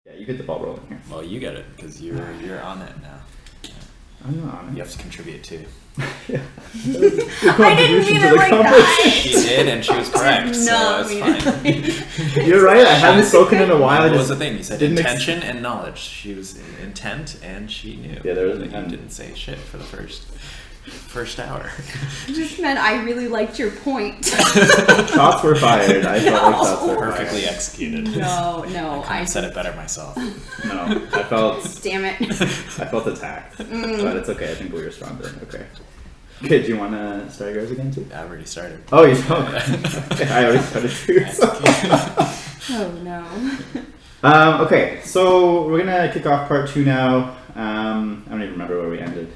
Yeah, you get the ball rolling here. Well, you get it because you're on it now. I'm not on it. You have to contribute too. Yeah. I didn't mean it like that. She did, and she was correct, so it's fine. You're right. I haven't spoken in a while. What was the thing? You said intention and knowledge. She was intent, and she knew. Yeah, there was that intent. you didn't say shit for the first hour. Just meant I really liked your point. Shots were fired. I felt like shots were Perfectly fired. executed. No. I said it better myself. No, I felt. Damn it. I felt attacked, but it's okay. I think we were stronger. Okay. Okay, do you want to start yours again too? I already started. Oh, you don't? Okay, I already started too. Oh no. Okay, so we're gonna kick off part 2 now. I don't even remember where we ended.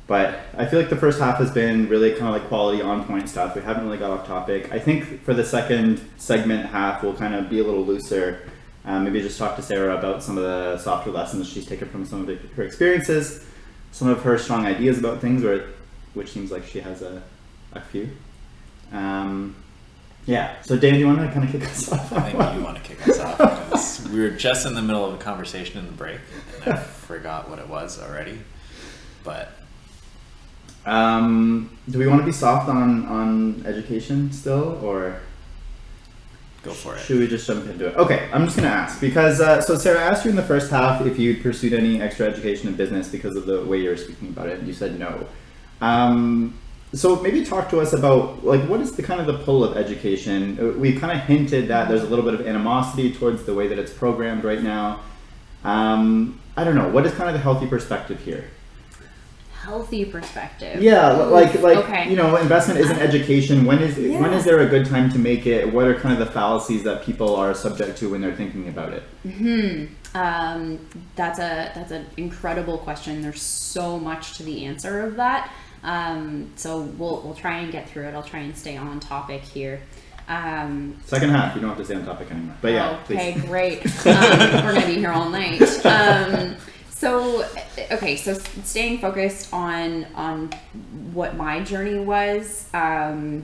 But I feel like the first half has been really kind of like quality on point stuff. We haven't really got off topic. I think for the second segment half, we'll kind of be a little looser. Maybe just talk to Sarah about some of the software lessons she's taken from some of her experiences, some of her strong ideas about things, which seems like she has a few. Yeah, so Dan, do you want to kind of kick us off? I think you want to kick us off because we were just in the middle of a conversation in the break, and I forgot what it was already. But do we want to be soft on education still, or go for it? should we just jump into it? Okay, I'm just going to ask because so Sarah asked you in the first half if you pursued any extra education in business because of the way you were speaking about it, and you said no. So maybe talk to us about like what is the kind of the pull of education? We kind of hinted that there's a little bit of animosity towards the way that it's programmed right now. I don't know. What is kind of the healthy perspective here? Healthy perspective. Yeah, like okay. You know, investment isn't education. When is there a good time to make it? What are kind of the fallacies that people are subject to when they're thinking about it? That's an incredible question. There's so much to the answer of that. So we'll try and get through it. I'll try and stay on topic here. Second half, you don't have to stay on topic anymore. But yeah, okay, please. Great. We're gonna be here all night. So staying focused on what my journey was. The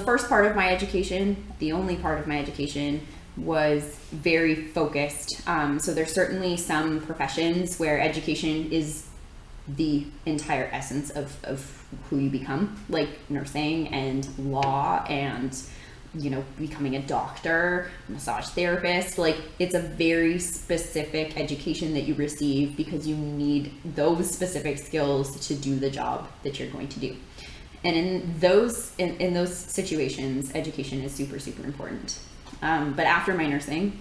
first part of my education, the only part of my education, was very focused. So there's certainly some professions where education is the entire essence of who you become, like nursing and law and, you know, becoming a doctor, massage therapist. Like, it's a very specific education that you receive because you need those specific skills to do the job that you're going to do. And in those situations, education is super, super important. But after my nursing,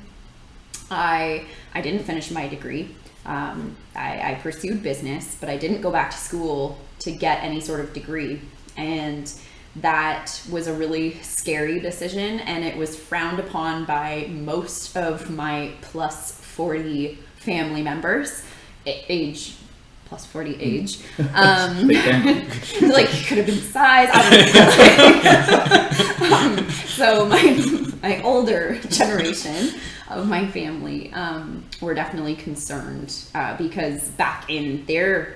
I didn't finish my degree. I pursued business, but I didn't go back to school to get any sort of degree. And that was a really scary decision, and it was frowned upon by most of my plus 40 family members, age plus 40 age. Like, it could have been size. I don't know. So my older generation of my family were definitely concerned because back in their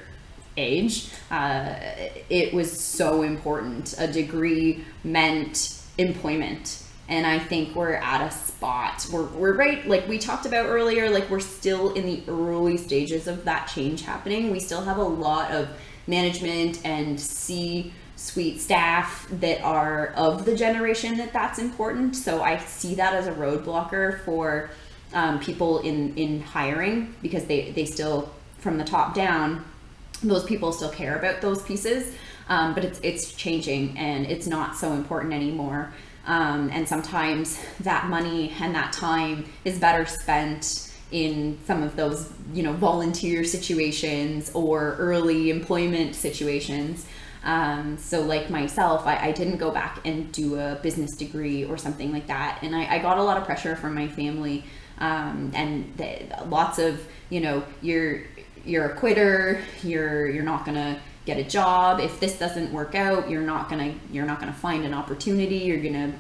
age, it was so important. A degree meant employment. And I think we're at a spot, we're right, like we talked about earlier, like we're still in the early stages of that change happening. We still have a lot of management and C-suite staff that are of the generation that's important. So I see that as a roadblocker for people in hiring, because they still, from the top down, those people still care about those pieces, but it's changing and it's not so important anymore. And sometimes that money and that time is better spent in some of those, you know, volunteer situations or early employment situations. So like myself, I didn't go back and do a business degree or something like that. And I got a lot of pressure from my family, and lots of, you know, you're a quitter, you're not gonna get a job. If this doesn't work out, you're not gonna find an opportunity, you're gonna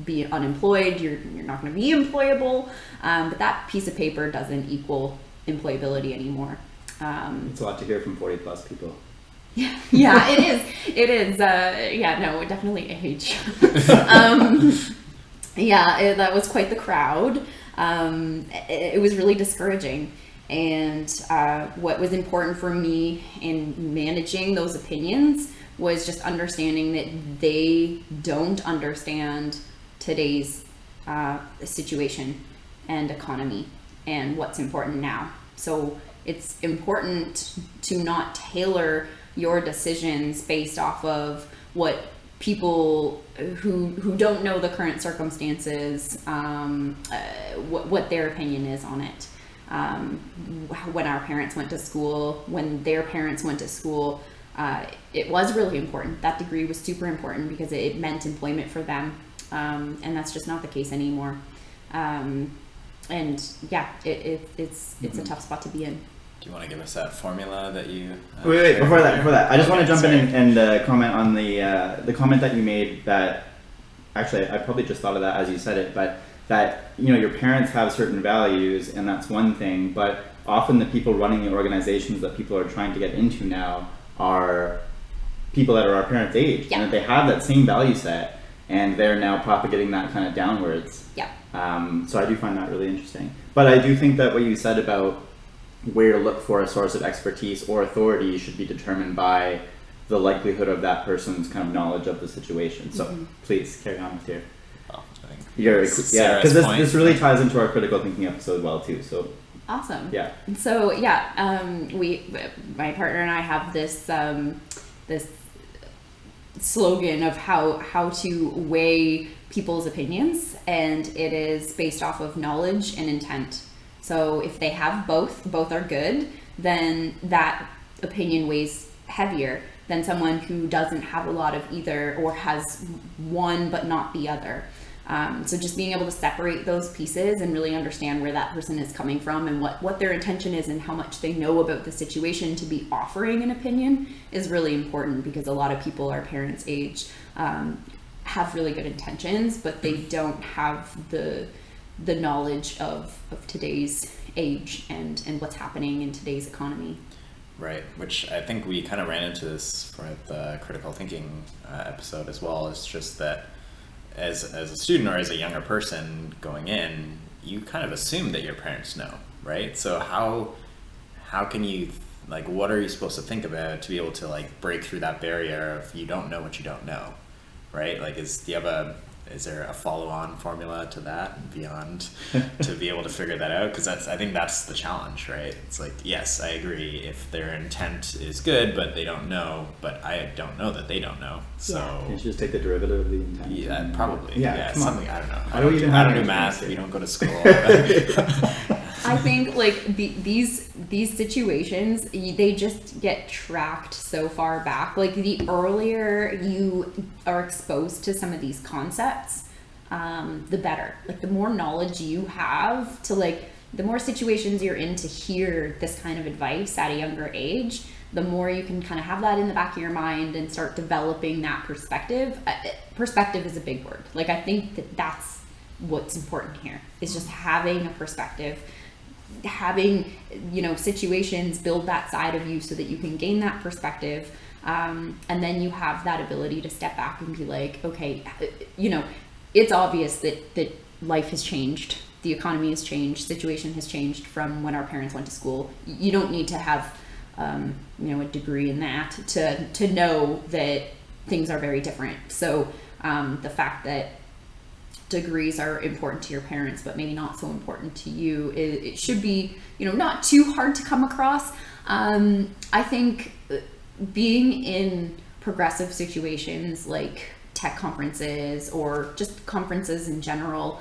be unemployed, you're not gonna be employable. But that piece of paper doesn't equal employability anymore. It's a lot to hear from 40 plus people. Yeah, it is. Yeah, no, definitely age. That was quite the crowd. it was really discouraging. And what was important for me in managing those opinions was just understanding that they don't understand today's situation and economy and what's important now. So it's important to not tailor your decisions based off of what people who don't know the current circumstances, what their opinion is on it. When our parents went to school, when their parents went to school, it was really important. That degree was super important because it meant employment for them. And that's just not the case anymore. And yeah, it's a tough spot to be in. Do you want to give us that formula that you... Wait, before that, I just want to jump in and comment on the comment that you made that, actually, I probably just thought of that as you said it, but that, you know, your parents have certain values and that's one thing, but often the people running the organizations that people are trying to get into now are people that are our parents' age, yeah. and that they have that same value set and they're now propagating that kind of downwards. Yeah. So I do find that really interesting. But I do think that what you said about where to look for a source of expertise or authority should be determined by the likelihood of that person's kind of knowledge of the situation. So please carry on with your... Well, I think yeah, because this really ties into our critical thinking episode well too. So awesome. Yeah. So yeah, my partner and I have this this slogan of how to weigh people's opinions, and it is based off of knowledge and intent. So if they have both are good, then that opinion weighs heavier than someone who doesn't have a lot of either or has one but not the other. So just being able to separate those pieces and really understand where that person is coming from and what their intention is and how much they know about the situation to be offering an opinion is really important, because a lot of people our parents' age have really good intentions, but they don't have the knowledge of today's age and what's happening in today's economy. Right, which I think we kind of ran into this for the critical thinking episode as well. It's just that as a student or as a younger person going in, you kind of assume that your parents know, right? So how can you, like, what are you supposed to think about to be able to like break through that barrier of you don't know what you don't know, right? Like, is there a follow-on formula to that beyond to be able to figure that out? Because I think that's the challenge, right? It's like, yes, I agree if their intent is good, but they don't know, but I don't know that they don't know. So you should just take the derivative of the intent. Yeah, probably. Yeah, something. I don't know. I don't even have do math. We don't go to school. I think like these situations, they just get tracked so far back. Like the earlier you are exposed to some of these concepts, the better. Like the more knowledge you have to, like, the more situations you're in to hear this kind of advice at a younger age, the more you can kind of have that in the back of your mind and start developing that perspective. Perspective is a big word. Like, I think that's what's important here, is just having a perspective, having, you know, situations build that side of you so that you can gain that perspective. And then you have that ability to step back and be like, okay, you know, it's obvious that life has changed. The economy has changed. Situation has changed from when our parents went to school. You don't need to have, you know, a degree in that to know that things are very different. So the fact that degrees are important to your parents, but maybe not so important to you, it should be, you know, not too hard to come across. I think being in progressive situations like tech conferences or just conferences in general,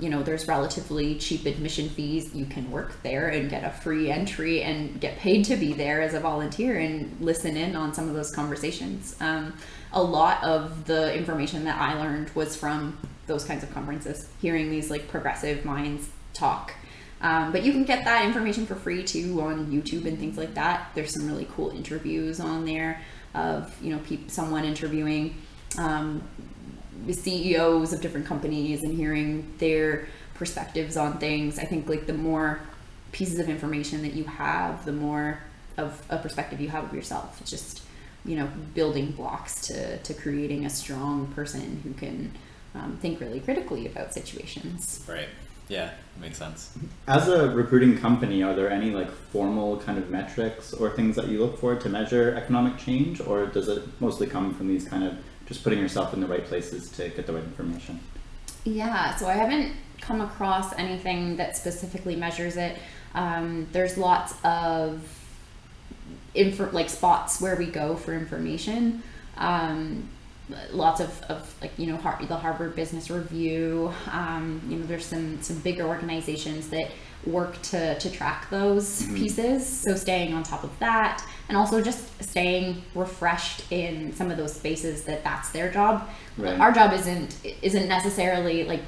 you know, there's relatively cheap admission fees. You can work there and get a free entry and get paid to be there as a volunteer and listen in on some of those conversations. A lot of the information that I learned was from those kinds of conferences, hearing these like progressive minds talk. But you can get that information for free too on YouTube and things like that. There's some really cool interviews on there of, you know, someone interviewing the CEOs of different companies and hearing their perspectives on things. I think like the more pieces of information that you have, the more of a perspective you have of yourself. It's just, you know, building blocks to creating a strong person who can think really critically about situations. Right. Yeah, makes sense. As a recruiting company, are there any like formal kind of metrics or things that you look for to measure economic change, or does it mostly come from these kind of just putting yourself in the right places to get the right information? Yeah, so I haven't come across anything that specifically measures it. There's lots of like spots where we go for information. Lots of like, you know, the Harvard Business Review. You know, there's some bigger organizations that work to track those pieces. So staying on top of that, and also just staying refreshed in some of those spaces that's their job. Right. Our job isn't necessarily like,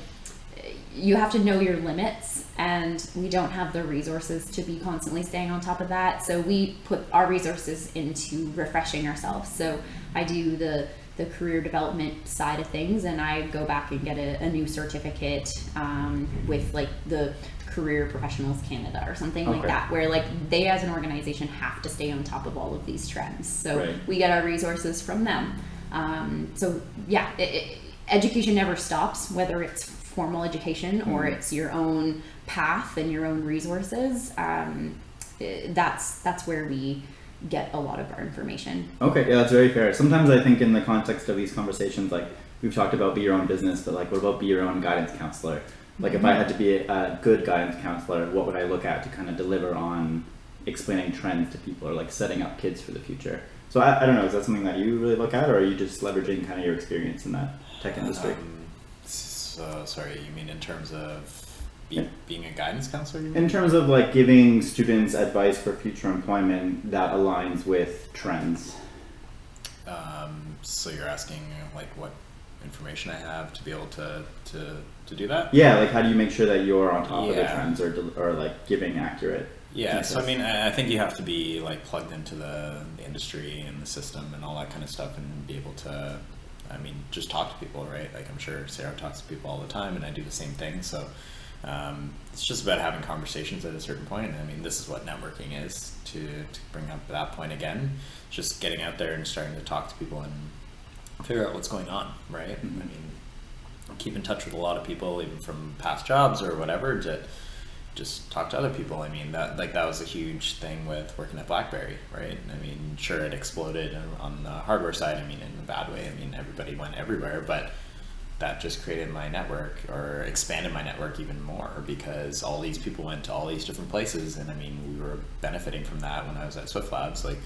you have to know your limits, and we don't have the resources to be constantly staying on top of that. So we put our resources into refreshing ourselves. So I do the career development side of things, and I go back and get a new certificate with like the Career Professionals Canada or something like that, where like they as an organization have to stay on top of all of these trends. So we get our resources from them. So yeah, education never stops, whether it's formal education or it's your own path and your own resources. That's where we get a lot of our information. Okay, yeah, that's very fair. Sometimes I think in the context of these conversations, like we've talked about be your own business, but like what about be your own guidance counselor? Like if I had to be a good guidance counselor, what would I look at to kind of deliver on explaining trends to people or like setting up kids for the future? So I don't know, is that something that you really look at, or are you just leveraging kind of your experience in that tech industry? So sorry, you mean in terms of being a guidance counselor? You mean? In terms of like giving students advice for future employment that aligns with trends. So you're asking like what information I have to be able to do that? Yeah, like how do you make sure that you're on top of the trends or like giving accurate details? So I mean, I think you have to be like plugged into the industry and the system and all that kind of stuff, and be able to, I mean, just talk to people, right? Like I'm sure Sarah talks to people all the time, and I do the same thing. So it's just about having conversations at a certain point. I mean, this is what networking is, to bring up that point again. Just getting out there and starting to talk to people and figure out what's going on, right? I mean, keep in touch with a lot of people, even from past jobs or whatever, to just talk to other people. I mean, that was a huge thing with working at BlackBerry, right? I mean, sure, it exploded on the hardware side. I mean, in a bad way. I mean, everybody went everywhere, but that just created my network, or expanded my network even more, because all these people went to all these different places, and I mean, we were benefiting from that when I was at Swift Labs. Like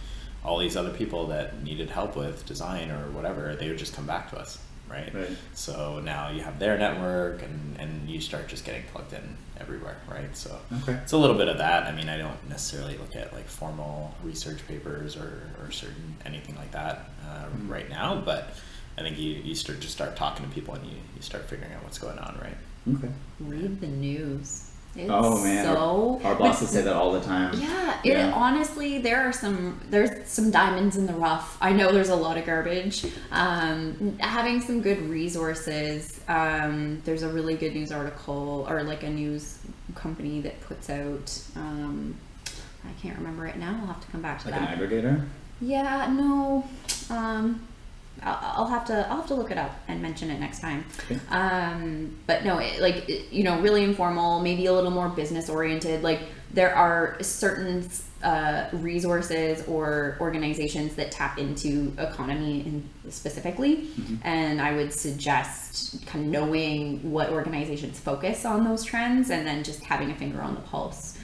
all these other people that needed help with design or whatever, they would just come back to us. Right. So now you have their network, and you start just getting plugged in everywhere, right? So it's a little bit of that. I mean, I don't necessarily look at like formal research papers or certain anything like that right now, but I think you start talking to people, and you start figuring out what's going on, right? Okay. Read the news. It's oh man, our bosses say that all the time. Yeah, honestly, there's some diamonds in the rough. I know there's a lot of garbage. Having some good resources. There's a really good news article, or like a news company that puts out. I can't remember it now. I'll have to come back to like that. An aggregator? Yeah, no. I'll have to look it up and mention it next time. Okay. But no, you know, really informal, maybe a little more business oriented. Like there are certain resources or organizations that tap into economy specifically, and I would suggest kind of knowing what organizations focus on those trends, and then just having a finger on the pulse.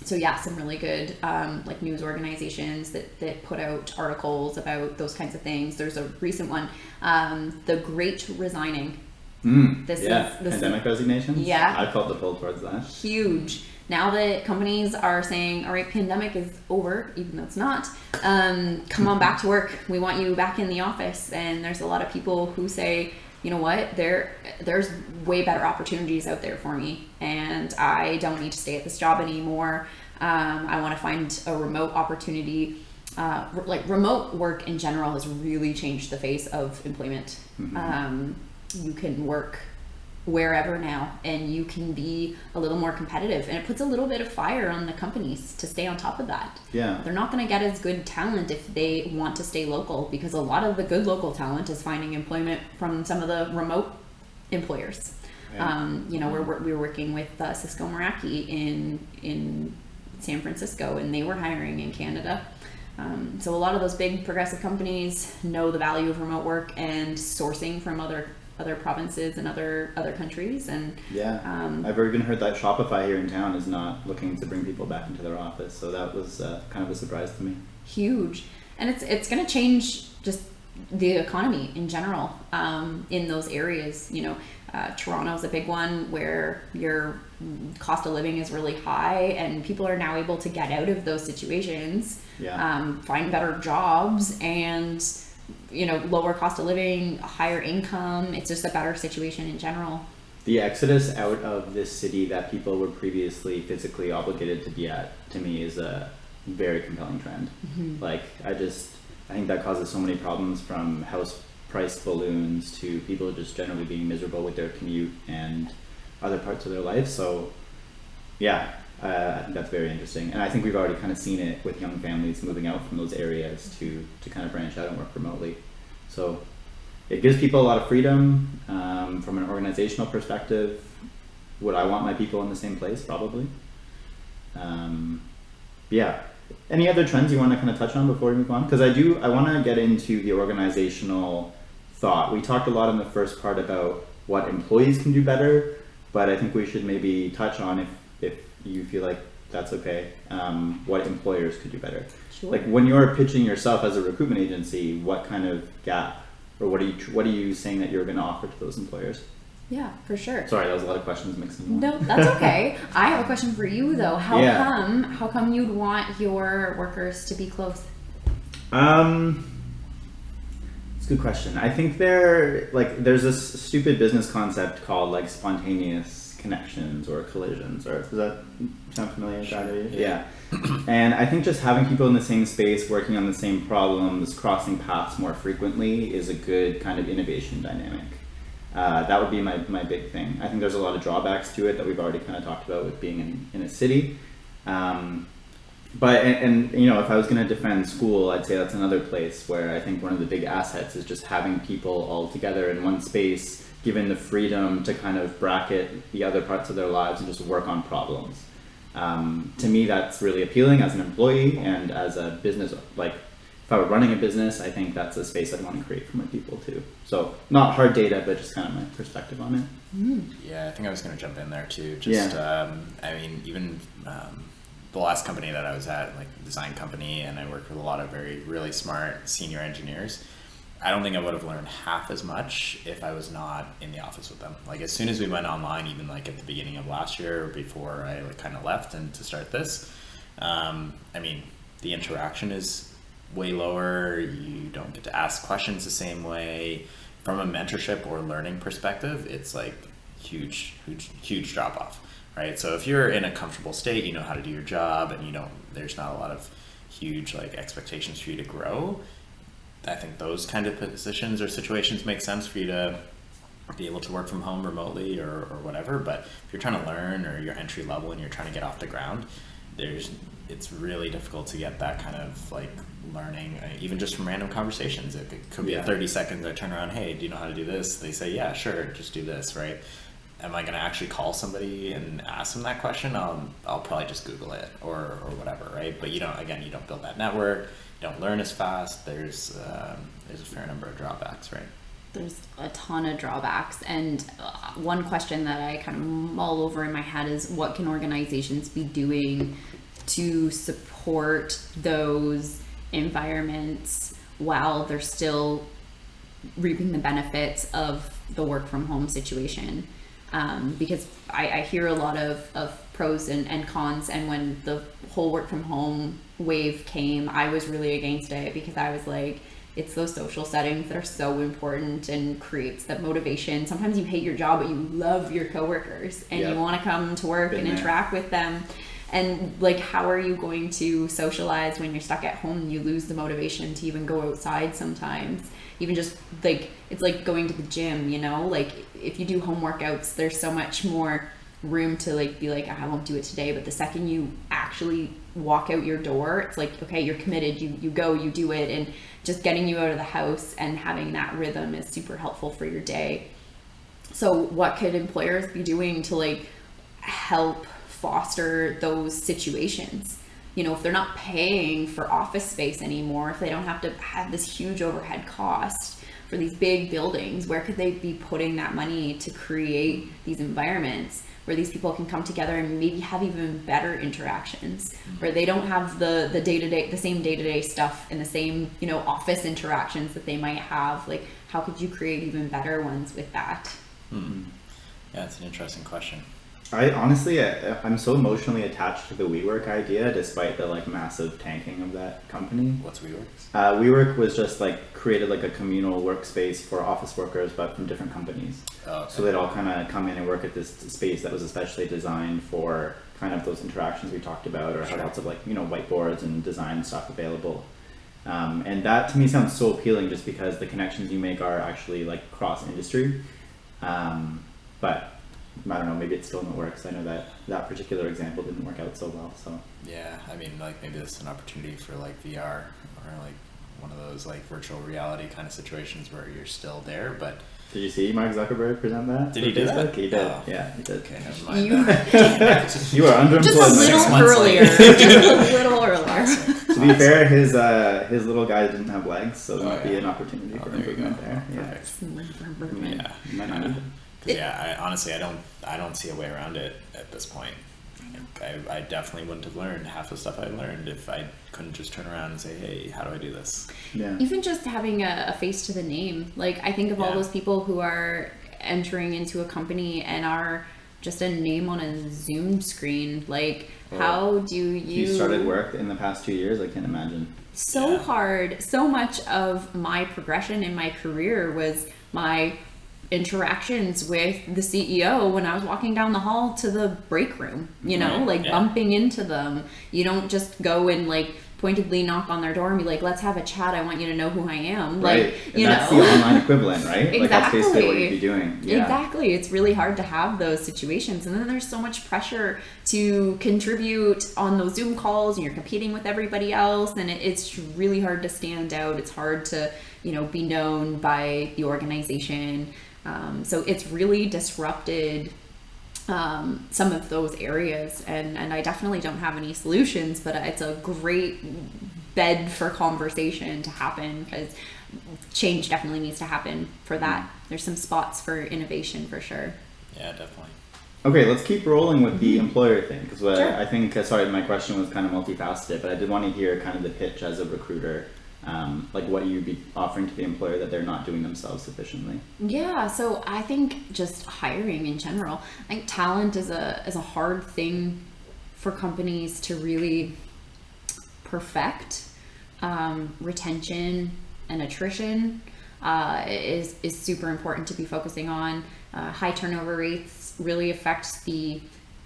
So yeah, some really good like news organizations that put out articles about those kinds of things. There's a recent one, The Great Resigning. Pandemic resignations? Yeah. I felt the pull towards that. Huge. Now that companies are saying, all right, pandemic is over, even though it's not, come on back to work. We want you back in the office. And there's a lot of people who say, you know what, there's way better opportunities out there for me, and I don't need to stay at this job anymore. I want to find a remote opportunity. Like remote work in general has really changed the face of employment. You can work wherever now, and you can be a little more competitive, and it puts a little bit of fire on the companies to stay on top of that. Yeah, they're not going to get as good talent if they want to stay local, because a lot of the good local talent is finding employment from some of the remote employers. We were working with Cisco Meraki in San Francisco, and they were hiring in Canada. So a lot of those big progressive companies know the value of remote work and sourcing from other provinces and other countries. And I've even heard that Shopify here in town is not looking to bring people back into their office. So that was kind of a surprise to me. Huge. And it's going to change just the economy in general in those areas. Toronto's a big one where your cost of living is really high, and people are now able to get out of those situations, find better jobs, and lower cost of living, higher income. It's just a better situation in general. The exodus out of this city that people were previously physically obligated to be at, to me, is a very compelling trend. Mm-hmm. I think that causes so many problems, from house price balloons to people just generally being miserable with their commute and other parts of their life. So I think that's very interesting. And I think we've already kind of seen it with young families moving out from those areas to kind of branch out and work remotely. So it gives people a lot of freedom from an organizational perspective. Would I want my people in the same place? Probably. Any other trends you want to kind of touch on before we move on? Because I want to get into the organizational thought. We talked a lot in the first part about what employees can do better, but I think we should maybe touch on, if you feel like that's okay, what employers could do better. Sure. Like when you're pitching yourself as a recruitment agency, what kind of gap, or what are you saying that you're going to offer to those employers? Yeah, for sure. Sorry, that was a lot of questions mixed in one. No, that's okay. I have a question for you though. How come you'd want your workers to be close? It's a good question. I think there's this stupid business concept called spontaneous connections or collisions, or does that sound familiar with that? Yeah. And I think just having people in the same space working on the same problems, crossing paths more frequently, is a good kind of innovation dynamic. That would be my big thing. I think there's a lot of drawbacks to it that we've already kind of talked about with being in a city. But if I was going to defend school, I'd say that's another place where I think one of the big assets is just having people all together in one space, given the freedom to kind of bracket the other parts of their lives and just work on problems. To me, that's really appealing as an employee, and as a business, if I were running a business, I think that's a space I'd want to create for my people too. So not hard data, but just kind of my perspective on it. Yeah, I think I was going to jump in there too. Even the last company that I was at, design company, and I worked with a lot of really smart senior engineers. I don't think I would have learned half as much if I was not in the office with them. As soon as we went online, even at the beginning of last year, before I kind of left and to start this, the interaction is way lower. You don't get to ask questions the same way. From a mentorship or learning perspective, it's huge drop off, right? So if you're in a comfortable state, you know how to do your job, and there's not a lot of huge expectations for you to grow. I think those kind of positions or situations make sense for you to be able to work from home remotely or whatever. But if you're trying to learn, or you're entry level and you're trying to get off the ground, it's really difficult to get that kind of learning, even just from random conversations. It could be 30 seconds. I turn around, hey, do you know how to do this? They say, yeah, sure, just do this, right? Am I going to actually call somebody and ask them that question? I'll probably just Google it or whatever, right? But you don't build that network. You don't learn as fast. There's a fair number of drawbacks, right? There's a ton of drawbacks, and one question that I kind of mull over in my head is, what can organizations be doing to support those environments while they're still reaping the benefits of the work from home situation? Because I hear a lot of pros and cons, and when the whole work from home wave came, I was really against it, because I was like, it's those social settings that are so important and creates that motivation. Sometimes you hate your job, but you love your coworkers, and you want to come to work and interact with them. And how are you going to socialize when you're stuck at home? You lose the motivation to even go outside sometimes. Even just it's like going to the gym, if you do home workouts, there's so much more room to be I won't do it today. But the second you actually walk out your door, it's okay, you're committed, you go, you do it. And just getting you out of the house and having that rhythm is super helpful for your day. So what could employers be doing to like help foster those situations? You know, if they're not paying for office space anymore, if they don't have to have this huge overhead cost for these big buildings, where could they be putting that money to create these environments where these people can come together and maybe have even better interactions, where they don't have the same day-to-day stuff and the same, you know, office interactions that they might have? Like, how could you create even better ones with that? Yeah, it's an interesting question. I'm so emotionally attached to the WeWork idea, despite the like massive tanking of that company. What's WeWork? WeWork was just like created like a communal workspace for office workers, but from different companies. Oh, okay. So they'd all kind of come in and work at this space that was especially designed for kind of those interactions we talked about, or had lots of like, you know, whiteboards and design stuff available. And that to me sounds so appealing, just because the connections you make are actually like cross industry. But I don't know, maybe it's still in the works. I know that particular example didn't work out so well. So yeah, I mean, like maybe this is an opportunity for like VR or like one of those like virtual reality kind of situations where you're still there, but. Did you see Mark Zuckerberg present that? Did he do that? He did. Oh. Yeah, he did. Okay, never mind. You are underemployed. Just a little 6 months earlier. later. Just a little earlier. To be fair, his little guy didn't have legs, so there Oh, might be yeah. an opportunity for there you improvement go. there. Yeah. Perfect. Yeah. You might not need it. Yeah, I don't see a way around it at this point. I definitely wouldn't have learned half the stuff I learned if I couldn't just turn around and say, hey, how do I do this? Yeah. Even just having a face to the name. Like, I think of all Yeah. those people who are entering into a company and are just a name on a Zoom screen. Like, how do you... You started work in the past 2 years? I can't imagine. So Yeah. hard. So much of my progression in my career was my interactions with the CEO when I was walking down the hall to the break room, you know, Right, like yeah. bumping into them. You don't just go and like pointedly knock on their door and be like, let's have a chat. I want you to know who I am. Right. Like, And you that's know. the online equivalent, right? Like that's basically what Exactly. you'd be doing. Yeah. Exactly. It's really hard to have those situations. And then there's so much pressure to contribute on those Zoom calls, and you're competing with everybody else. And it's really hard to stand out. It's hard to, you know, be known by the organization. So it's really disrupted some of those areas. And I definitely don't have any solutions, but it's a great bed for conversation to happen, because change definitely needs to happen for that. There's some spots for innovation for sure. Yeah, definitely. Okay, let's keep rolling with the employer thing, because Sure. I think, sorry, my question was kind of multifaceted, but I did want to hear kind of the pitch as a recruiter, like what you'd be offering to the employer that they're not doing themselves sufficiently. Yeah, so I think just hiring in general. I think talent is a hard thing for companies to really perfect. Retention and attrition is super important to be focusing on. High turnover rates really affects the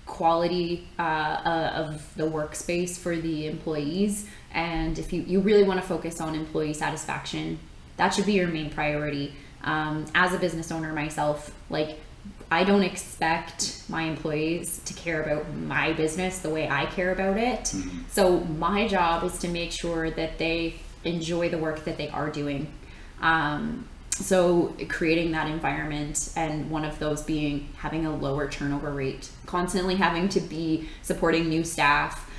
quality of the workspace for the employees. And if you really want to focus on employee satisfaction, that should be your main priority. As a business owner myself, like, I don't expect my employees to care about my business the way I care about it. Mm-hmm. So my job is to make sure that they enjoy the work that they are doing. So creating that environment, and one of those being having a lower turnover rate, constantly having to be supporting new staff,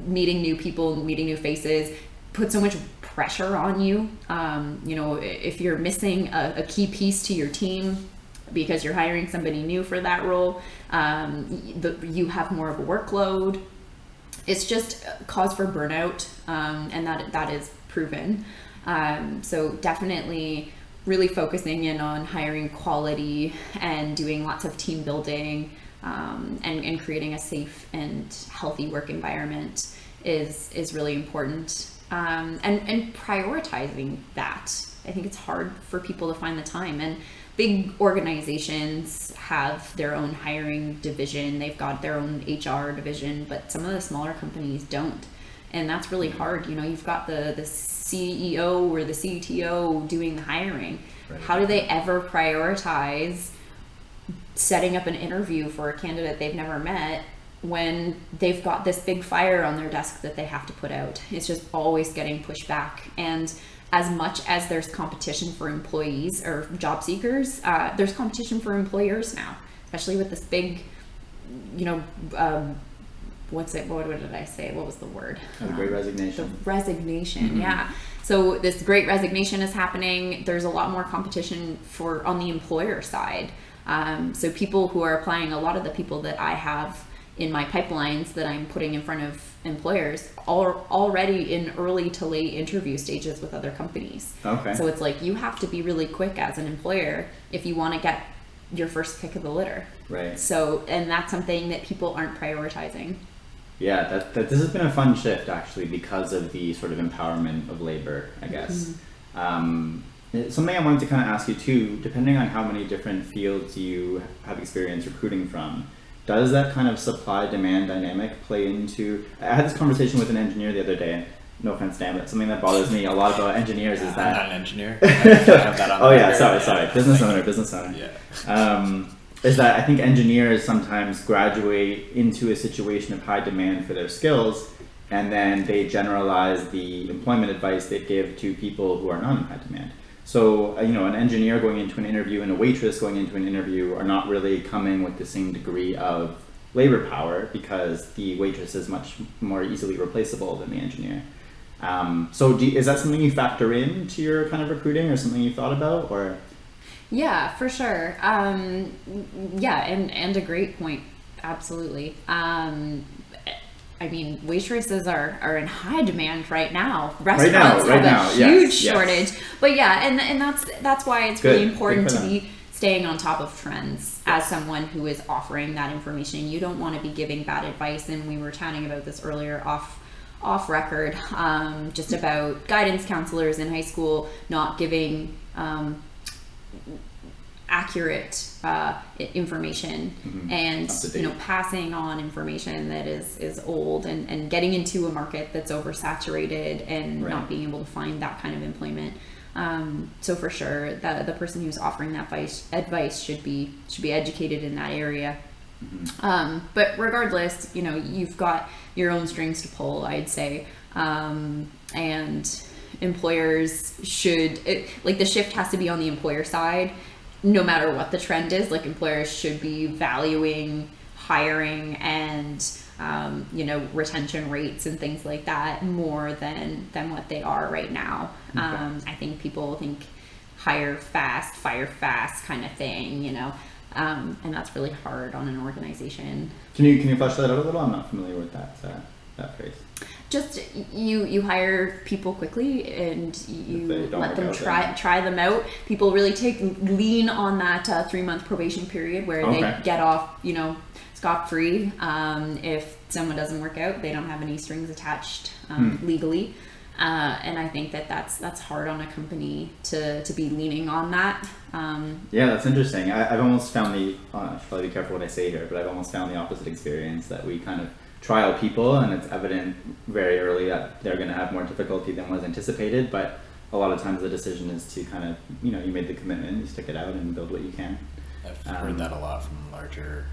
meeting new people, meeting new faces, put so much pressure on you. You know, if you're missing a key piece to your team because you're hiring somebody new for that role, you have more of a workload. It's just cause for burnout, and that is proven. So definitely really focusing in on hiring quality and doing lots of team building, and creating a safe and healthy work environment is really important. And prioritizing that. I think it's hard for people to find the time, and big organizations have their own hiring division. They've got their own HR division, but some of the smaller companies don't. And that's really hard. You know, you've got the CEO or the CTO doing the hiring. Right. How do they ever prioritize setting up an interview for a candidate they've never met when they've got this big fire on their desk that they have to put out? It's just always getting pushed back. And as much as there's competition for employees or job seekers, there's competition for employers now, especially with this big, what did I say? What was the word? The Great Resignation. The resignation, yeah. So this Great Resignation is happening. There's a lot more competition on the employer side. So people who are applying, a lot of the people that I have in my pipelines that I'm putting in front of employers are already in early to late interview stages with other companies. Okay. So it's like you have to be really quick as an employer if you want to get your first pick of the litter. Right. So, and that's something that people aren't prioritizing. Yeah, that this has been a fun shift actually because of the sort of empowerment of labor, I guess. Something I wanted to kind of ask you too, depending on how many different fields you have experience recruiting from, does that kind of supply-demand dynamic play into... I had this conversation with an engineer the other day. No offense, Dan, but something that bothers me a lot about engineers is that... I'm not an engineer. I have that on oh the yeah, record. sorry. Business owner. Yeah. Is that I think engineers sometimes graduate into a situation of high demand for their skills, and then they generalize the employment advice they give to people who are not in high demand. So, an engineer going into an interview and a waitress going into an interview are not really coming with the same degree of labor power because the waitress is much more easily replaceable than the engineer. So is that something you factor into your kind of recruiting or something you thought about, or? Yeah, for sure. Yeah, and a great point. Absolutely. I mean, waitresses are in high demand right now. Restaurants have a huge shortage. But yeah, and that's why it's really important to be staying on top of trends as someone who is offering that information. You don't want to be giving bad advice. And we were chatting about this earlier off record, just about guidance counselors in high school not giving accurate information and passing on information that is old and getting into a market that's oversaturated and not being able to find that kind of employment. So for sure, the person who's offering that advice should be educated in that area. But regardless, you've got your own strings to pull, I'd say, and employers should the shift has to be on the employer side. No matter what the trend is, employers should be valuing hiring and retention rates and things like that more than what they are right now. I think people think hire fast, fire fast kind of thing, and that's really hard on an organization. Can you flesh that out a little? I'm not familiar with that phrase. Just you hire people quickly and you let them try them out. People really lean on that 3-month probation period where they get off scot-free. If someone doesn't work out, they don't have any strings attached legally. And I think that's hard on a company to be leaning on that. Yeah, that's interesting. I've almost found I should probably be careful what I say here, but I've almost found the opposite experience, that we kind of trial people and it's evident very early that they're going to have more difficulty than was anticipated, but a lot of times the decision is to kind of, you made the commitment, you stick it out and build what you can. I've heard that a lot from larger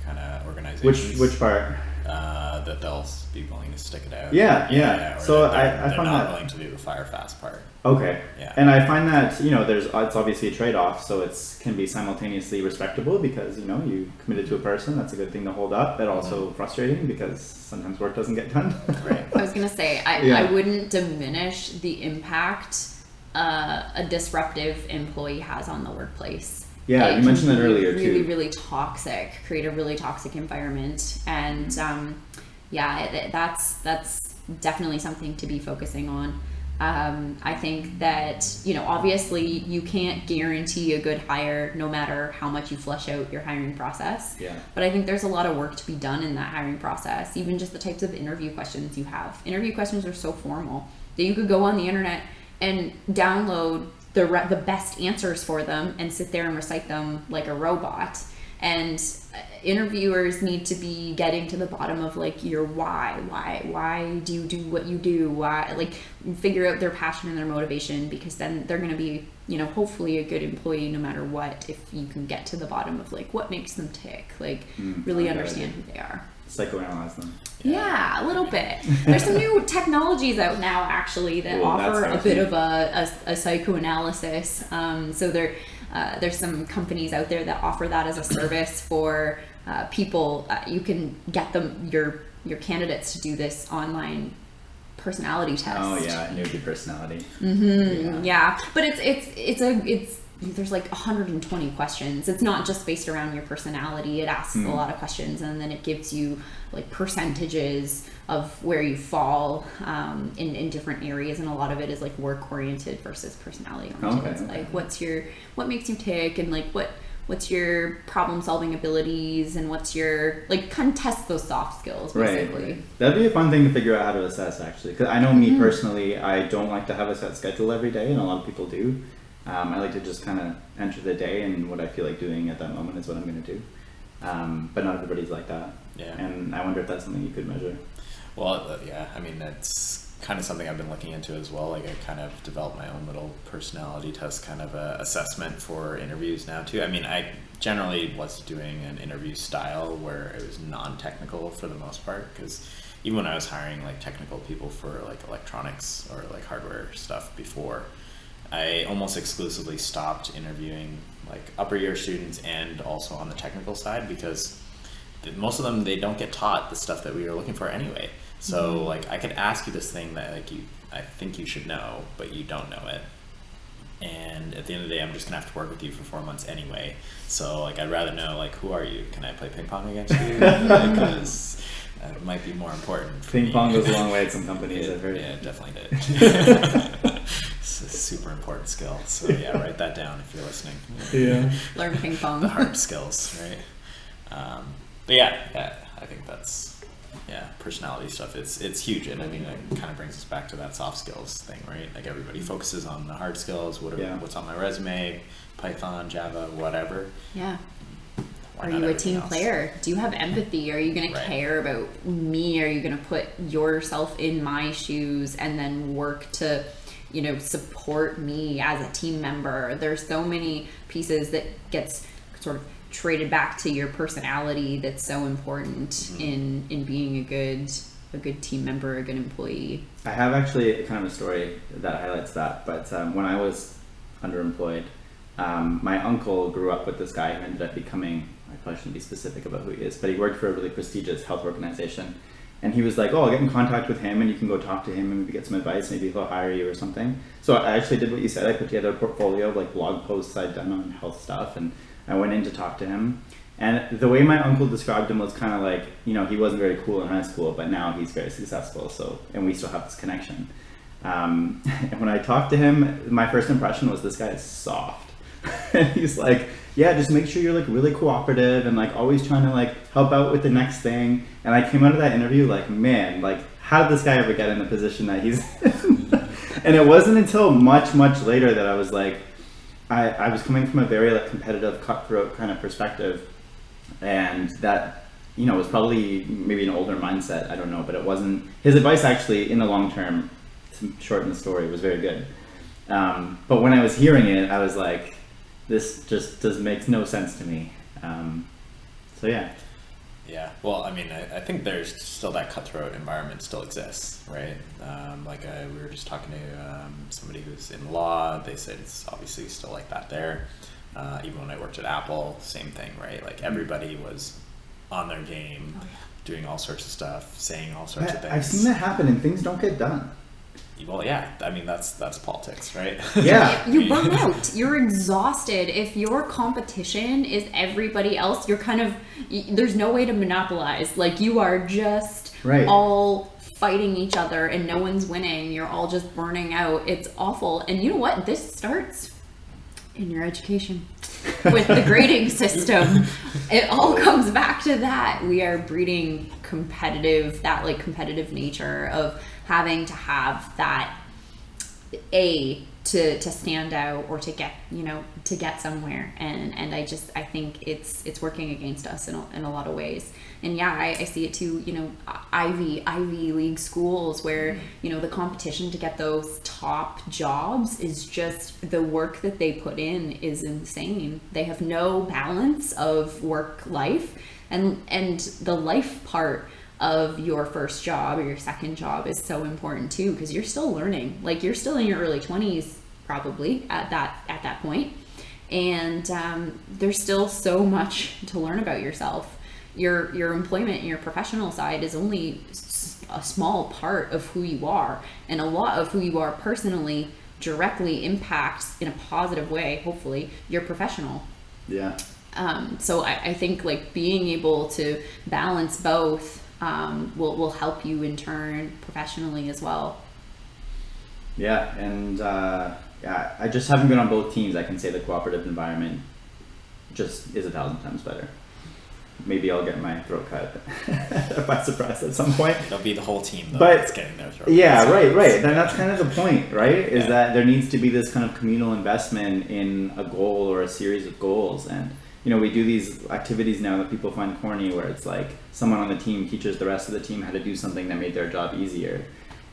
kind of organizations. Which part? That they'll be willing to stick it out. Yeah. So they're I find not that willing to do the fire fast part. Okay. Yeah. And I find that, it's obviously a trade-off, so can be simultaneously respectable because, you committed to a person, that's a good thing to hold up, but also frustrating because sometimes work doesn't get done. Right. I was going to say, I wouldn't diminish the impact a disruptive employee has on the workplace. Yeah, you mentioned that earlier too. Really, really toxic, create a really toxic environment. And that's definitely something to be focusing on. I think that, obviously you can't guarantee a good hire no matter how much you flesh out your hiring process. Yeah. But I think there's a lot of work to be done in that hiring process, even just the types of interview questions you have. Interview questions are so formal that you could go on the internet and download the best answers for them and sit there and recite them like a robot. And interviewers need to be getting to the bottom of your why do you do what you do, why, figure out their passion and their motivation, because then they're going to be hopefully a good employee no matter what, if you can get to the bottom of what makes them tick, really understand who they are. psychoanalyze them. Yeah, a little bit. There's some new technologies out now, actually, that Ooh, offer that's a bit of a psychoanalysis. So there's some companies out there that offer that as a service for people. You can get them your candidates to do this online personality test. Oh yeah, I knew your personality. Yeah, but it's there's like 120 questions. It's not just based around your personality. It asks a lot of questions, and then it gives you like percentages of where you fall in different areas, and a lot of it is like work oriented versus personality oriented. Okay. Like what makes you tick, and like what's your problem solving abilities, and what's your like kind of test those soft skills basically. Right. That'd be a fun thing to figure out how to assess, actually, because I know me personally, I don't like to have a set schedule every day, and a lot of people do. I like to just kind of enter the day, and what I feel like doing at that moment is what I'm going to do. But not everybody's like that. Yeah. And I wonder if that's something you could measure. Well, yeah, I mean, that's kind of something I've been looking into as well. Like, I kind of developed my own little personality test kind of assessment for interviews now too. I mean, I generally was doing an interview style where it was non-technical for the most part, because even when I was hiring like technical people for like electronics or like hardware stuff before, I almost exclusively stopped interviewing like upper year students and also on the technical side, because most of them, they don't get taught the stuff that we were looking for anyway. So like I could ask you this thing that like I think you should know, but you don't know it. And at the end of the day, I'm just gonna have to work with you for 4 months anyway. So like I'd rather know like, who are you? Can I play ping pong against you? Because it might be more important. Ping pong goes a long way at some companies, I've heard. Yeah, it definitely did. It's a super important skill. So yeah, write that down if you're listening. Yeah. Learn ping pong. The hard skills, right? But yeah, I think that's personality stuff. It's huge, and I mean, it kind of brings us back to that soft skills thing, right? Like everybody focuses on the hard skills. What's on my resume? Python, Java, whatever. Yeah. Why Are not you a everything team else? player? Do you have empathy? Are you going to care about me? Are you going to put yourself in my shoes and then work to, support me as a team member? There's so many pieces that gets sort of traded back to your personality that's so important in being a good team member, a good employee. I have actually kind of a story that highlights that, but when I was underemployed, my uncle grew up with this guy who ended up becoming, I probably shouldn't be specific about who he is, but he worked for a really prestigious health organization. And he was like, oh, I'll get in contact with him and you can go talk to him and maybe get some advice, maybe he'll hire you or something. So I actually did what you said. I put together a portfolio of like blog posts I'd done on health stuff, and I went in to talk to him. And the way my uncle described him was kind of like, he wasn't very cool in high school, but now he's very successful. And we still have this connection. And when I talked to him, my first impression was this guy is soft. And he's like, yeah, just make sure you're like really cooperative and like always trying to like help out with the next thing. And I came out of that interview like, man, like how did this guy ever get in the position that he's in? And it wasn't until much, much later that I was like, I was coming from a very like competitive, cutthroat kind of perspective. And that, was probably maybe an older mindset. I don't know, but it wasn't. His advice actually in the long term, to shorten the story, was very good. But when I was hearing it, I was like, this just makes no sense to me. So yeah. Yeah, well, I mean, I think there's still that cutthroat environment still exists, right? We were just talking to somebody who's in law. They said it's obviously still like that there. Even when I worked at Apple, same thing, right? Like everybody was on their game, doing all sorts of stuff, saying all sorts of things. I've seen that happen, and things don't get done. Well, yeah, I mean, that's politics, right? Yeah. You burn out. You're exhausted. If your competition is everybody else, you're there's no way to monopolize. Like, you are just all fighting each other and no one's winning. You're all just burning out. It's awful. And you know what? This starts in your education with the grading system. It all comes back to that. We are breeding competitive nature of having to have that to stand out or to get to get somewhere, and I think it's working against us in a lot of ways. And yeah, I see it too, you know, Ivy League schools where, you know, the competition to get those top jobs is just, the work that they put in is insane. They have no balance of work life, and the life part of your first job or your second job is so important too, because you're still learning. Like, you're still in your early 20s probably at that point, and there's still so much to learn about yourself. Your employment and your professional side is only a small part of who you are, and a lot of who you are personally directly impacts in a positive way, hopefully, your professional. Yeah. So I think like being able to balance both will help you in turn professionally as well. Yeah, and yeah, I just haven't been on both teams. I can say the cooperative environment just is 1,000 times better. Maybe I'll get my throat cut by surprise at some point. It'll be the whole team though, but that's getting their throat yeah, cut. right. Then that's kind of the point, right? Is that there needs to be this kind of communal investment in a goal or a series of goals. And you know, we do these activities now that people find corny, where it's like someone on the team teaches the rest of the team how to do something that made their job easier.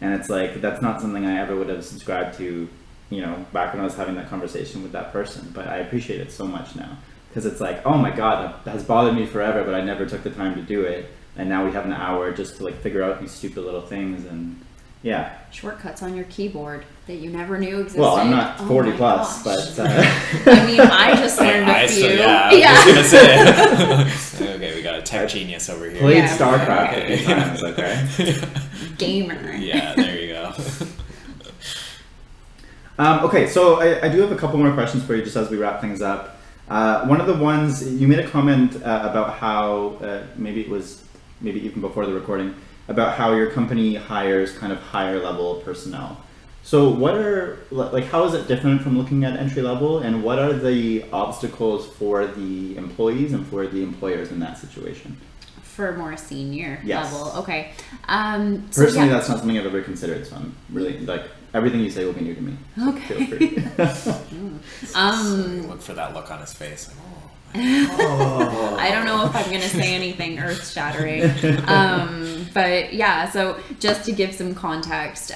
And it's like, that's not something I ever would have subscribed to, you know, back when I was having that conversation with that person. But I appreciate it so much now, because it's like, oh my God, that has bothered me forever, but I never took the time to do it. And now we have an hour just to like figure out these stupid little things. And yeah. Shortcuts on your keyboard that you never knew existed. Well, I'm not 40 plus, gosh. but I mean, I just learned a few. Yeah, I was gonna say. Okay, we got a tech genius over here. played Yeah. StarCraft Okay. a few times, okay? Gamer. Yeah, there you go. Okay, so I do have a couple more questions for you just as we wrap things up. One of the ones, you made a comment about how, maybe even before the recording, about how your company hires kind of higher level personnel. So how is it different from looking at entry level, and what are the obstacles for the employees and for the employers in that situation? For more senior Yes. level, okay. Personally, that's not something I've ever considered, so I'm really, like, everything you say will be new to me. So Okay. feel free. Look for that look on his face. Like, oh. I don't know if I'm going to say anything earth shattering. But yeah, so just to give some context,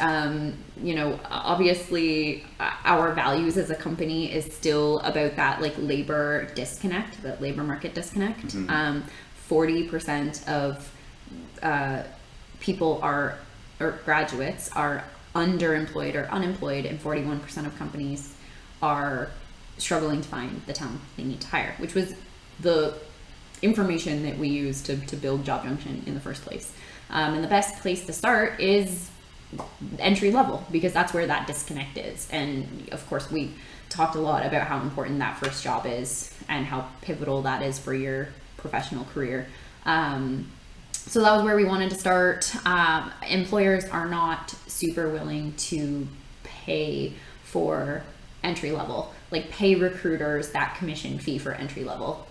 you know, obviously our values as a company is still about that like labor disconnect, that labor market disconnect. Mm-hmm. 40% of people or graduates are underemployed or unemployed, and 41% of companies are struggling to find the talent they need to hire, which was the information that we used to build Job Junction in the first place. And the best place to start is entry level, because that's where that disconnect is. And of course, we talked a lot about how important that first job is and how pivotal that is for your professional career. So that was where we wanted to start. Employers are not super willing to pay for entry level, like pay recruiters that commission fee for entry level.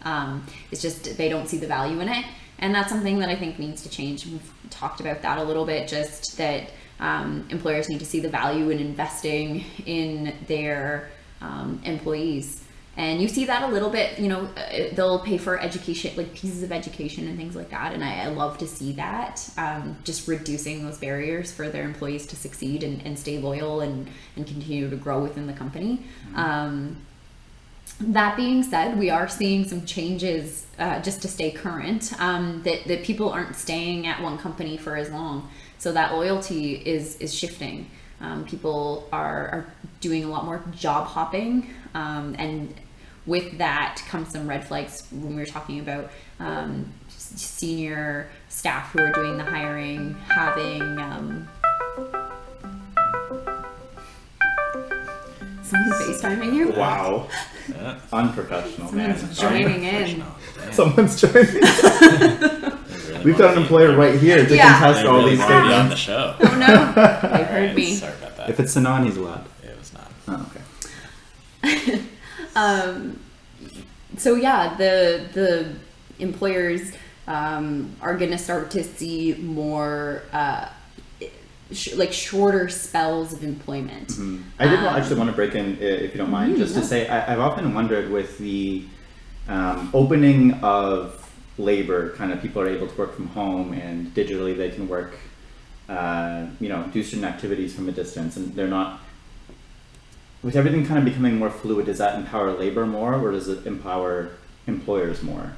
It's just, they don't see the value in it. And that's something that I think needs to change. We've talked about that a little bit, just that employers need to see the value in investing in their employees. And you see that a little bit, you know, they'll pay for education, like pieces of education and things like that. And I love to see that, just reducing those barriers for their employees to succeed and stay loyal and continue to grow within the company. Mm-hmm. That being said, we are seeing some changes just to stay current, that people aren't staying at one company for as long. So that loyalty is shifting. People are doing a lot more job hopping, and with that comes some red flags when we were talking about senior staff who are doing the hiring, having someone FaceTiming you. Wow. Unprofessional, man. Someone's joining in. Someone's joining. We've got an employer right here to contest all these things on things. the show. Oh no, they heard me. Sorry about that. If it's Sanan, he's allowed. It was not. Oh, okay. So yeah, the employers are going to start to see more like shorter spells of employment. I did actually want to break in, if you don't mind, just to say I've often wondered with the opening of labor, kind of people are able to work from home and digitally they can work, do certain activities from a distance, and they're not, with everything kind of becoming more fluid, does that empower labor more or does it empower employers more?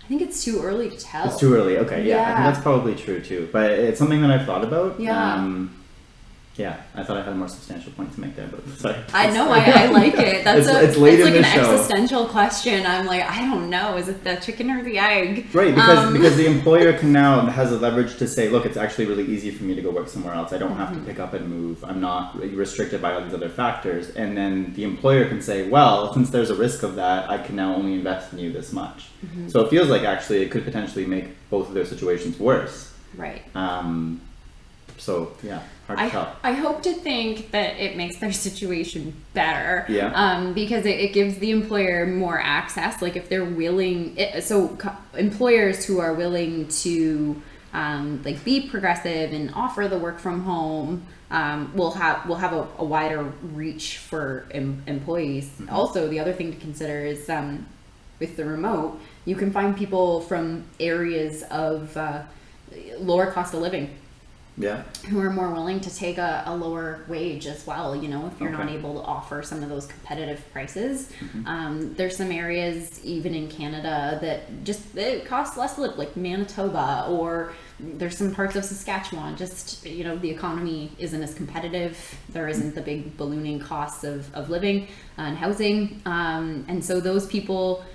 I think it's too early to tell. It's too early, okay, yeah. I think that's probably true too, but it's something that I've thought about. I thought I had a more substantial point to make there, but sorry. I know, I like it. That's it's late it's like in an the show. Existential question. I'm like, I don't know. Is it the chicken or the egg? Right, because the employer has a leverage to say, look, it's actually really easy for me to go work somewhere else. I don't have to pick up and move. I'm not restricted by all these other factors. And then the employer can say, well, since there's a risk of that, I can now only invest in you this much. So it feels like actually it could potentially make both of those situations worse. Right. So yeah, hard to tell. I hope to think that it makes their situation better. Yeah. Because it gives the employer more access. Like if they're willing, employers who are willing to like be progressive and offer the work from home will have a wider reach for employees. Also, the other thing to consider is with the remote, you can find people from areas of lower cost of living. Yeah. Who are more willing to take a lower wage as well, if you're not able to offer some of those competitive prices. There's some areas even in Canada that just it costs less to live, like Manitoba, or there's some parts of Saskatchewan, just the economy isn't as competitive. There isn't the big ballooning costs of living and housing, and so those people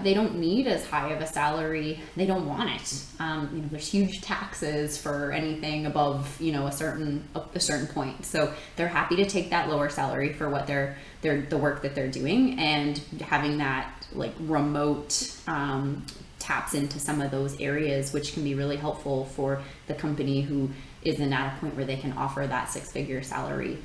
they don't need as high of a salary. They don't want it. There's huge taxes for anything above, a certain point. So they're happy to take that lower salary for what the work that they're doing, and having that like remote taps into some of those areas, which can be really helpful for the company who isn't at a point where they can offer that 6-figure salary.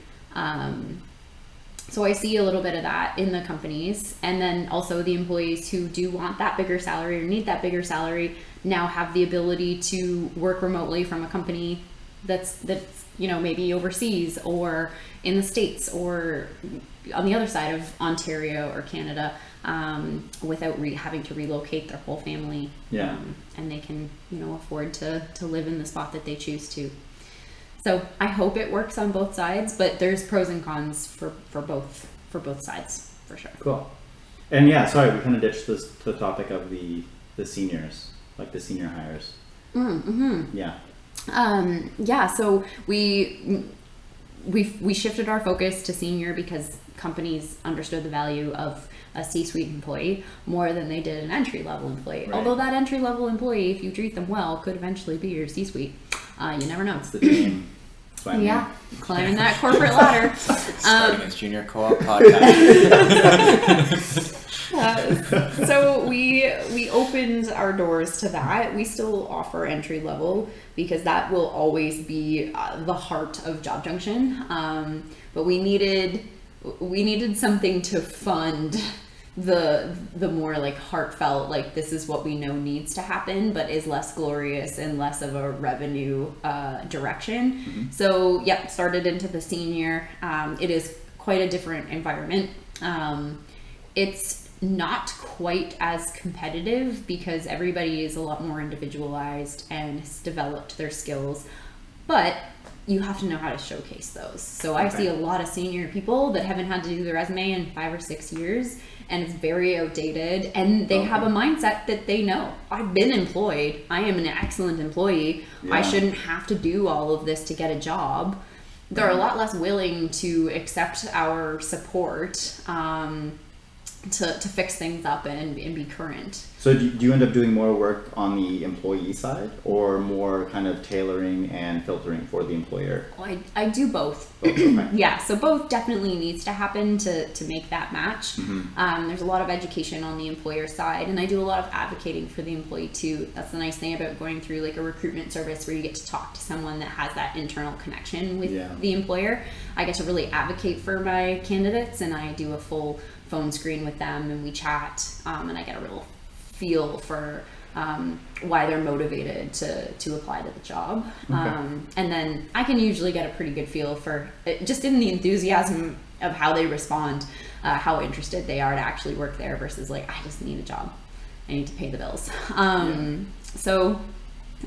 So I see a little bit of that in the companies, and then also the employees who do want that bigger salary or need that bigger salary now have the ability to work remotely from a company that's maybe overseas or in the States or on the other side of Ontario or Canada, without having to relocate their whole family. And they can afford to live in the spot that they choose to. So I hope it works on both sides, but there's pros and cons for both sides, for sure. Cool. And yeah, sorry, we kind of ditched the topic of the seniors, like the senior hires. Yeah. So we shifted our focus to senior because companies understood the value of a C-suite employee more than they did an entry-level employee. Right. Although that entry-level employee, if you treat them well, could eventually be your C-suite. You never know. That's the dream. Climbing that corporate ladder. Starting a junior co-op podcast. So we opened our doors to that. We still offer entry level because that will always be the heart of Job Junction. But we needed something to fund the more like heartfelt, like this is what we know needs to happen, but is less glorious and less of a revenue direction. So started into the senior. It is quite a different environment. It's not quite as competitive because everybody is a lot more individualized and has developed their skills, but you have to know how to showcase those. So I see a lot of senior people that haven't had to do their resume in 5 or 6 years, and it's very outdated, and they have a mindset that they know, I've been employed, I am an excellent employee, I shouldn't have to do all of this to get a job. They're a lot less willing to accept our support to fix things up and be current. So do you end up doing more work on the employee side or more kind of tailoring and filtering for the employer? Well, I do both. Okay. Yeah, so both definitely needs to happen to make that match. There's a lot of education on the employer side, and I do a lot of advocating for the employee too. That's the nice thing about going through like a recruitment service where you get to talk to someone that has that internal connection with the employer. I get to really advocate for my candidates, and I do a full phone screen with them and we chat, and I get a real feel for why they're motivated to apply to the job. Okay. And then I can usually get a pretty good feel for just in the enthusiasm of how they respond, how interested they are to actually work there versus like, I just need a job. I need to pay the bills. So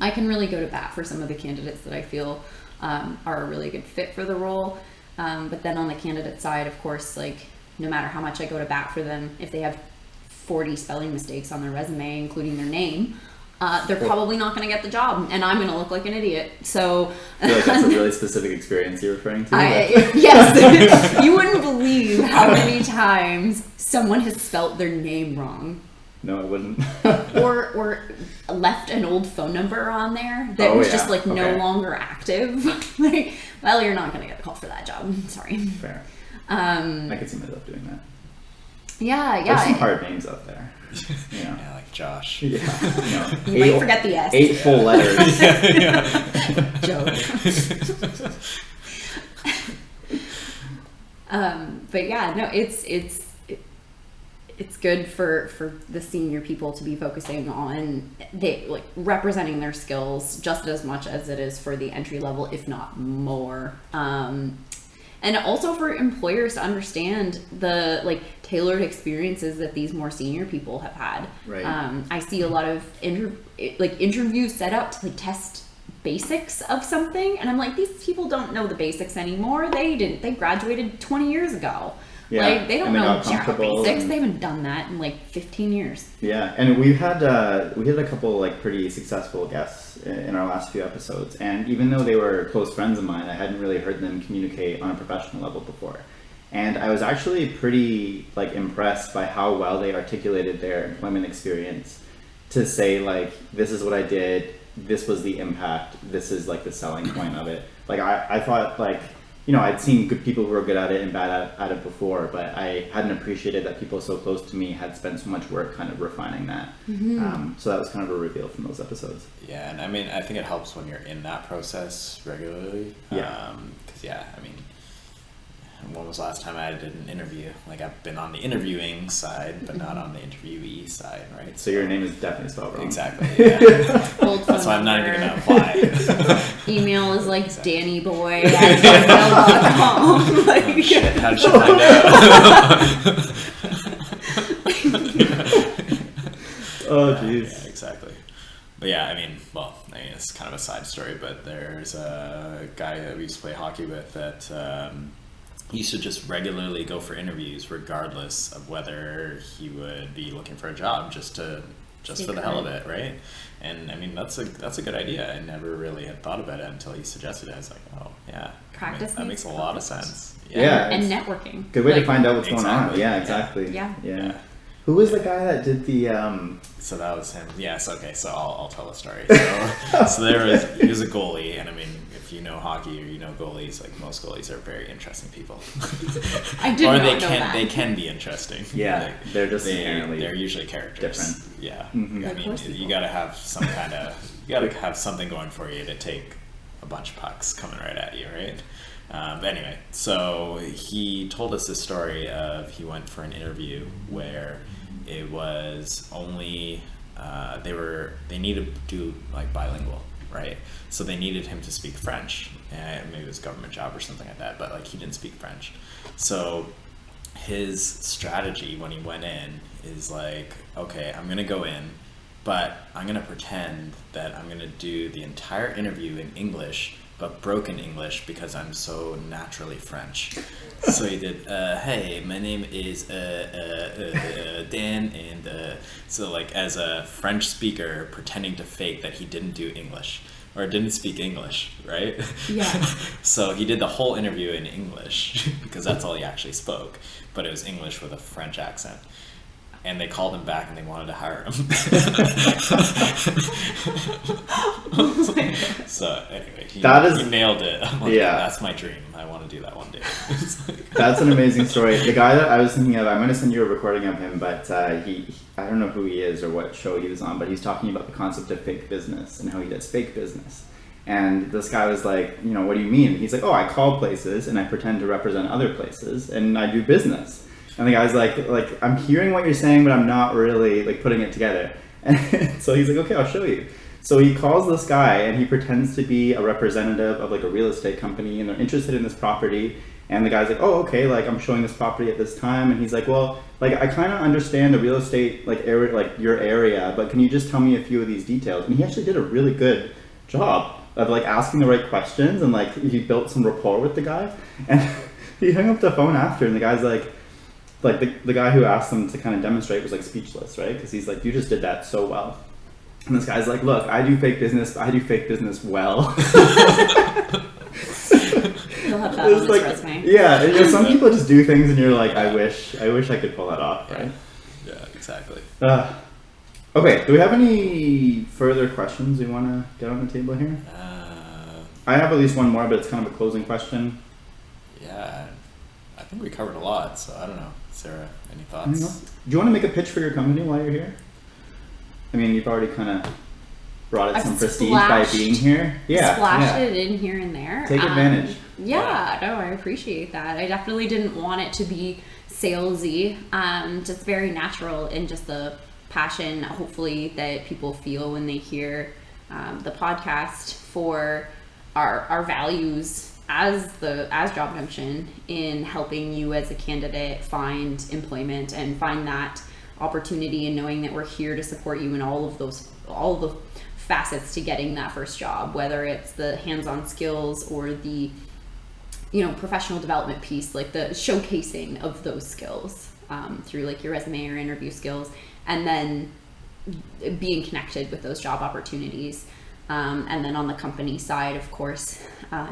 I can really go to bat for some of the candidates that I feel are a really good fit for the role. But then on the candidate side, of course, like no matter how much I go to bat for them, if they have 40 spelling mistakes on their resume, including their name, they're probably not going to get the job, and I'm going to look like an idiot. So I feel like that's a really specific experience you're referring to. Yes, you wouldn't believe how many times someone has spelt their name wrong. No, I wouldn't. or left an old phone number on there that was just like no longer active. Like, well, you're not going to get a call for that job. Sorry. Fair. I could see myself doing that. Yeah. There's some hard names out there. You know. Yeah, like Josh. Yeah. You might forget the S. 8 full letters. Joke. But yeah, no, it's good for the senior people to be focusing on representing their skills just as much as it is for the entry level, if not more. And also for employers to understand the tailored experiences that these more senior people have had. Right. I see a lot of interviews set up to test basics of something, and I'm like, these people don't know the basics anymore. They graduated 20 years ago. Yeah, they don't know jack basics. They haven't done that in 15 years. Yeah, and we had a couple pretty successful guests in our last few episodes, and even though they were close friends of mine, I hadn't really heard them communicate on a professional level before. And I was actually pretty impressed by how well they articulated their employment experience to say this is what I did, this was the impact, this is the selling point of it. I thought I'd seen good people who were good at it and bad at it before, but I hadn't appreciated that people so close to me had spent so much work kind of refining that. Mm-hmm. So that was kind of a reveal from those episodes. Yeah, and I think it helps when you're in that process regularly. Yeah. Because when was the last time I did an interview? I've been on the interviewing side, but not on the interviewee side, right? So your name is definitely spelled wrong. Exactly. Yeah. That's why I'm not even going to apply. Email is dannyboy@gmail.com. Oh, shit. How did she find out? Oh, jeez. Yeah, exactly. But yeah, it's kind of a side story, but there's a guy that we used to play hockey with that used to just regularly go for interviews regardless of whether he would be looking for a job, just for the hell of it, right? And that's a good idea. I never really had thought about it until he suggested it. I was like, oh yeah, practice that makes a lot of sense. Yeah, and networking. Good way to find out what's going on. Exactly. Yeah, exactly. Yeah. Who was the guy that did the So that was him. Yes. Okay. So I'll tell a story. So he was a goalie, and if you know hockey or you know goalies, most goalies are very interesting people. I did not know that. They can be interesting. Yeah, they're just inherently they're usually characters. Different. Yeah. Mm-hmm. You gotta have something going for you to take a bunch of pucks coming right at you, right? But anyway, so he told us this story of he went for an interview where it was only they needed to do bilingual, right? So they needed him to speak French, and maybe it was a government job or something like that, but he didn't speak French. So his strategy when he went in is okay, I'm gonna go in, but I'm gonna pretend that I'm gonna do the entire interview in English, but broken English because I'm so naturally French. So he did, hey, my name is Dan, and so as a French speaker pretending to fake that he didn't do English or didn't speak English, right? Yeah. So he did the whole interview in English because that's all he actually spoke, but it was English with a French accent. And they called him back and they wanted to hire him. So anyway, he nailed it. I'm like, yeah, that's my dream. I want to do that one day. That's an amazing story. The guy that I was thinking of, I'm going to send you a recording of him, but I don't know who he is or what show he was on, but he's talking about the concept of fake business and how he does fake business. And this guy was like, what do you mean? He's like, I call places and I pretend to represent other places and I do business. And the guy's like, I'm hearing what you're saying, but I'm not really putting it together. And so he's like, okay, I'll show you. So he calls this guy and he pretends to be a representative of like a real estate company and they're interested in this property. And the guy's like, oh, okay, like I'm showing this property at this time. And he's like, well, like I kind of understand the real estate like area, like your area, but can you just tell me a few of these details? And he actually did a really good job of like asking the right questions, and like he built some rapport with the guy. And he hung up the phone after, and the guy's like the guy who asked him to kind of demonstrate was like speechless, right? Because he's like, you just did that so well. And this guy's like, look, I do fake business well. You'll have that on his like, resume. Yeah, you know, some people just do things and you're like, I wish I could pull that off, right? Yeah, exactly. Okay, do we have any further questions we want to get on the table here? I have at least one more, but it's kind of a closing question. Yeah, I think we covered a lot, so I don't know. Sarah, any thoughts? Do you want to make a pitch for your company while you're here? I mean, you've already kind of brought it some prestige by being here. Yeah, splashed it in here and there. Take advantage. Yeah, no, I appreciate that. I definitely didn't want it to be salesy. Just very natural and just the passion, hopefully, that people feel when they hear the podcast for our values as Job Junction in helping you as a candidate find employment and find that opportunity, and knowing that we're here to support you in all of the facets to getting that first job, whether it's the hands-on skills or the professional development piece, like the showcasing of those skills through like your resume or interview skills, and then being connected with those job opportunities. And then on the company side, of course,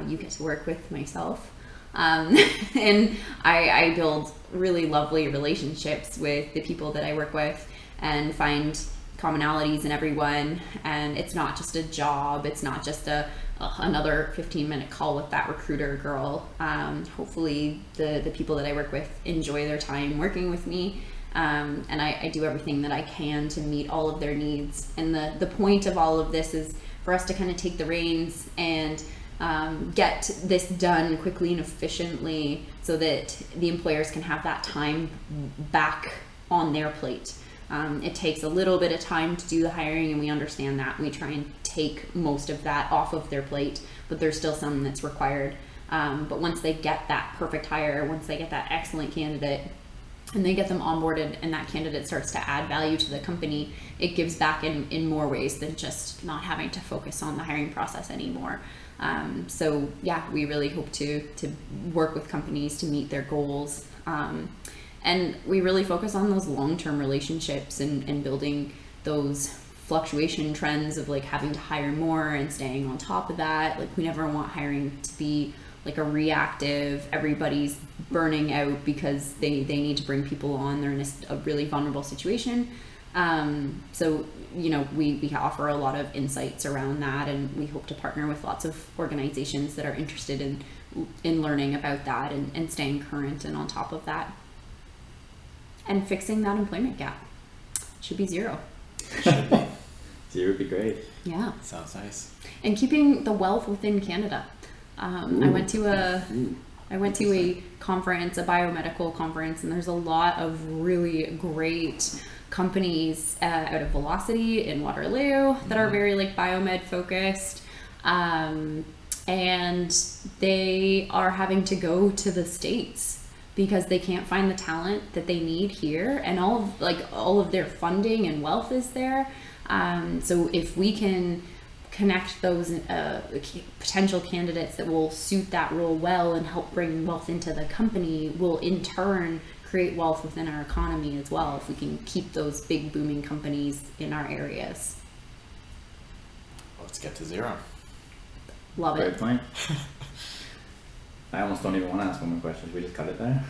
you get to work with myself. And I build really lovely relationships with the people that I work with and find commonalities in everyone. And it's not just a job. It's not just another 15-minute call with that recruiter girl. Hopefully the people that I work with enjoy their time working with me. And I do everything that I can to meet all of their needs. And the point of all of this is for us to kind of take the reins and get this done quickly and efficiently so that the employers can have that time back on their plate. It takes a little bit of time to do the hiring, and we understand that. We try and take most of that off of their plate, but there's still some that's required. But once they get that perfect hire, once they get that excellent candidate, and they get them onboarded and that candidate starts to add value to the company, it gives back in more ways than just not having to focus on the hiring process anymore. So yeah, we really hope to work with companies to meet their goals. And we really focus on those long-term relationships and building those fluctuation trends of like having to hire more and staying on top of that. Like we never want hiring to be like a reactive, everybody's burning out because they need to bring people on. They're in a really vulnerable situation. So, we offer a lot of insights around that, and we hope to partner with lots of organizations that are interested in learning about that and staying current and on top of that. And fixing that employment gap. Should be zero. Should be. Zero would be great. Yeah. Sounds nice. And keeping the wealth within Canada. I went to a conference, a biomedical conference, and there's a lot of really great companies out of Velocity in Waterloo that are very like biomed focused, and they are having to go to the States because they can't find the talent that they need here, and all of their funding and wealth is there. So if we can connect those potential candidates that will suit that role well and help bring wealth into the company, will in turn create wealth within our economy as well if we can keep those big booming companies in our areas. Let's get to zero. Love Great it. point. I almost don't even want to ask one more question. We just cut it there.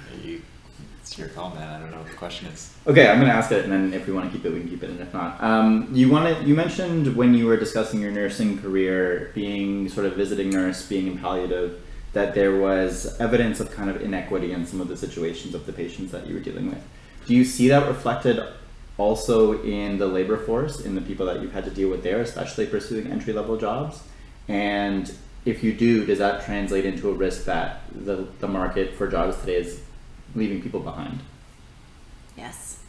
It's your call, man. I don't know what the question is. Okay, I'm going to ask it, and then if we want to keep it, we can keep it, and if not. You mentioned when you were discussing your nursing career, being sort of visiting nurse, being in palliative, that there was evidence of kind of inequity in some of the situations of the patients that you were dealing with. Do you see that reflected also in the labor force, in the people that you've had to deal with there, especially pursuing entry-level jobs? And if you do, does that translate into a risk that the market for jobs today is leaving people behind? Yes.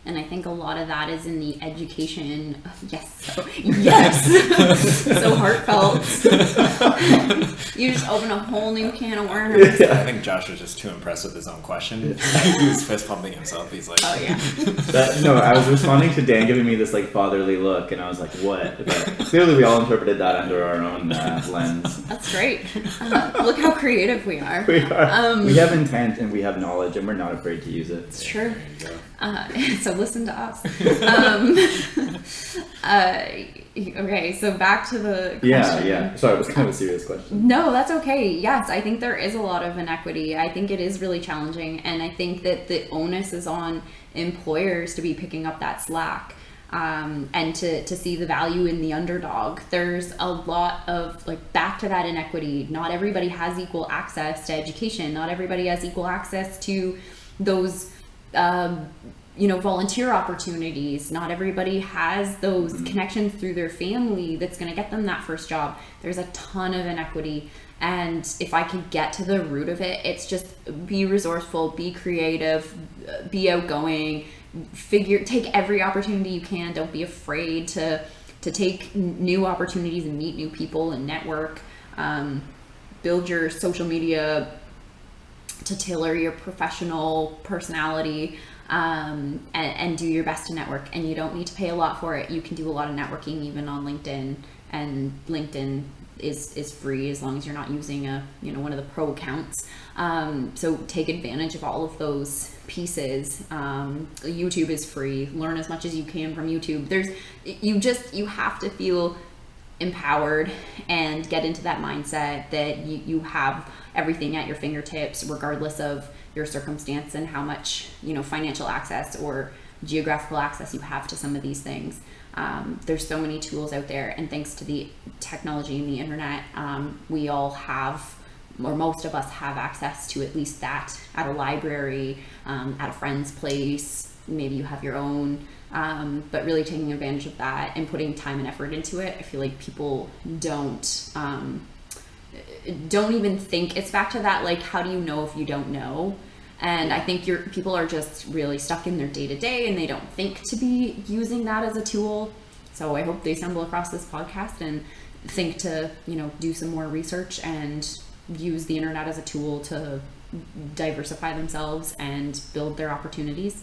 And I think a lot of that is in the education. Yes, so heartfelt. You just open a whole new can of worms. I think Josh was just too impressed with his own question. He was fist pumping himself. He's like, oh yeah. No, I was responding to Dan giving me this like fatherly look, and I was like, what? But clearly we all interpreted that under our own lens. That's great. Look how creative we are. We are. We have intent and we have knowledge, and we're not afraid to use it. It's true. there you go. So listen to us. Okay, so back to the question. Yeah. Sorry, it was kind of a serious question. No, that's okay. Yes, I think there is a lot of inequity. I think it is really challenging, and I think that the onus is on employers to be picking up that slack. And to see the value in the underdog. There's a lot of, like, back to that inequity. Not everybody has equal access to education. Not everybody has equal access to those, volunteer opportunities. Not everybody has those connections through their family that's going to get them that first job. There's a ton of inequity. And if I could get to the root of it, it's just be resourceful, be creative, be outgoing, take every opportunity you can. Don't be afraid to take new opportunities and meet new people and network. Build your social media to tailor your professional personality, and do your best to network. And you don't need to pay a lot for it. You can do a lot of networking even on LinkedIn, and LinkedIn is free as long as you're not using one of the pro accounts. So take advantage of all of those pieces. YouTube is free. Learn as much as you can from YouTube. You have to feel empowered and get into that mindset that you have everything at your fingertips, regardless of your circumstance and how much financial access or geographical access you have to some of these things. There's so many tools out there, and thanks to the technology and the internet, we all have, or most of us have, access to at least that at a library, at a friend's place. Maybe you have your own, but really taking advantage of that and putting time and effort into it. I feel like people don't even think. It's back to that, like, how do you know if you don't know? And I think people are just really stuck in their day-to-day, and they don't think to be using that as a tool. So I hope they stumble across this podcast and think to, do some more research and use the internet as a tool to diversify themselves and build their opportunities.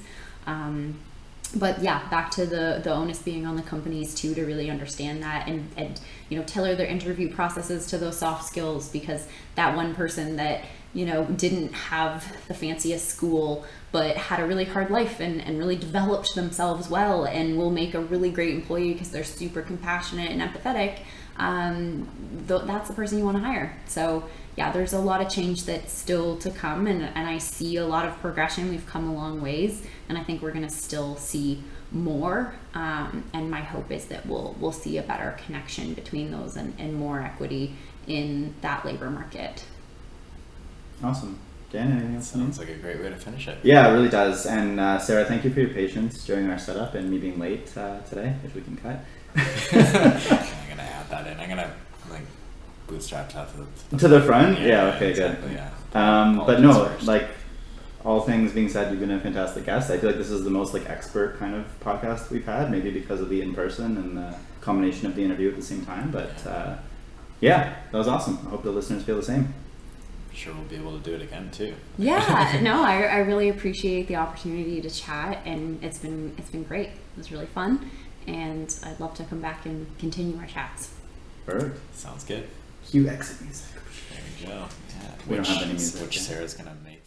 But yeah, back to the onus being on the companies too, to really understand that and tailor their interview processes to those soft skills, because that one person that didn't have the fanciest school but had a really hard life and really developed themselves well and will make a really great employee because they're super compassionate and empathetic, that's the person you want to hire. So yeah, there's a lot of change that's still to come, and I see a lot of progression. We've come a long ways, and I think we're going to still see more, and my hope is that we'll see a better connection between those and more equity in that labor market. Awesome. Dan, anything else? Sounds like a great way to finish it. Yeah, it really does. And Sarah, thank you for your patience during our setup and me being late today, which we can cut. I'm gonna add that in. I'm gonna bootstrap that to the front. Yeah. Okay. Exactly, good. Yeah. But no, like, all things being said, you've been a fantastic guest. I feel like this is the most expert kind of podcast we've had, maybe because of the in-person and the combination of the interview at the same time. But yeah, that was awesome. I hope the listeners feel the same. Sure, we'll be able to do it again too. Yeah, no, I really appreciate the opportunity to chat, and it's been great. It was really fun, and I'd love to come back and continue our chats. Perfect. Sounds good. Cue exit music. There we go. Yeah. We don't have any music. Which Sarah's gonna make.